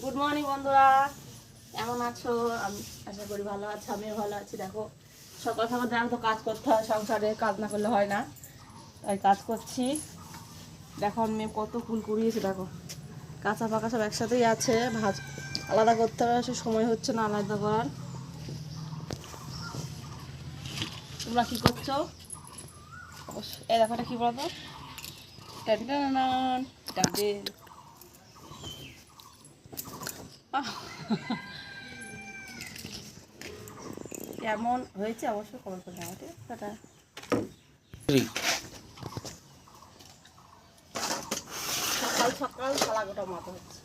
Good morning বন্ধুরা, কেমন আছো? আমি আশা করি ভালো আছি, আমিও ভালো আছি। দেখো সকাল সকাল জানো তো কাজ করতে হয়, সংসারে কাজ না করলে হয় না, তাই কাজ করছি। দেখো আমি কত ফুল কুড়িয়েছি, দেখো কাঁচা পাকা সব একসাথেই আছে। ভাজ আলাদা করতে হবে, সে সময় হচ্ছে না আলাদা করার। তোমরা কী করছো? এই দেখো এটা কী বলতো, কেমন হয়েছে অবশ্যই কমেন্ট করে জানাও, ঠিক আছে? টাটা। সকাল সকাল থালা গোটা মতো হচ্ছে।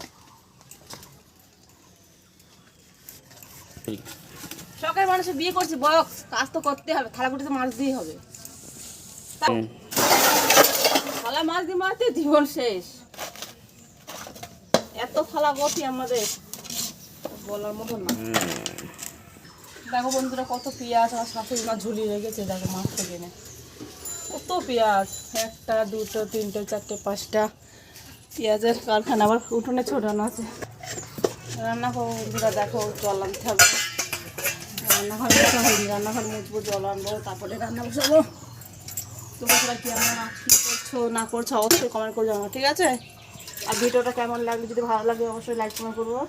সকাল মানুষের বিয়ে করছে বয়স, কাজ তো করতে হবে, থালা গুটিতে মাছ দিয়ে হবে। থালা মাছ দিয়ে মারতে জীবন শেষ। এত থালা গতি আমাদের বলার মতো না। দেখো বন্ধুরা কত পেঁয়াজ আমার শাশুড়ি মা ঝুলিয়ে রেখেছে, দেখো মাছ থেকে এনে কত পেঁয়াজ, একটা দুটো তিনটে চারটে পাঁচটা পেঁয়াজের কারখানা। আবার উঠোনে ছোটানো আছে। রান্না করবো বন্ধুরা, দেখো জল আনতে হবে, রান্নাঘর মোছা হয়নি, রান্নাঘর মুছবো, জল আনবো, তারপরে রান্না বসাবো। তো বন্ধুরা কেমন কী করছো না করছো অবশ্যই কমেন্ট করে জানাবো, ঠিক আছে? আর ভিডিওটা কেমন লাগলো, যদি ভালো লাগে অবশ্যই লাইক কমেন্ট করবো।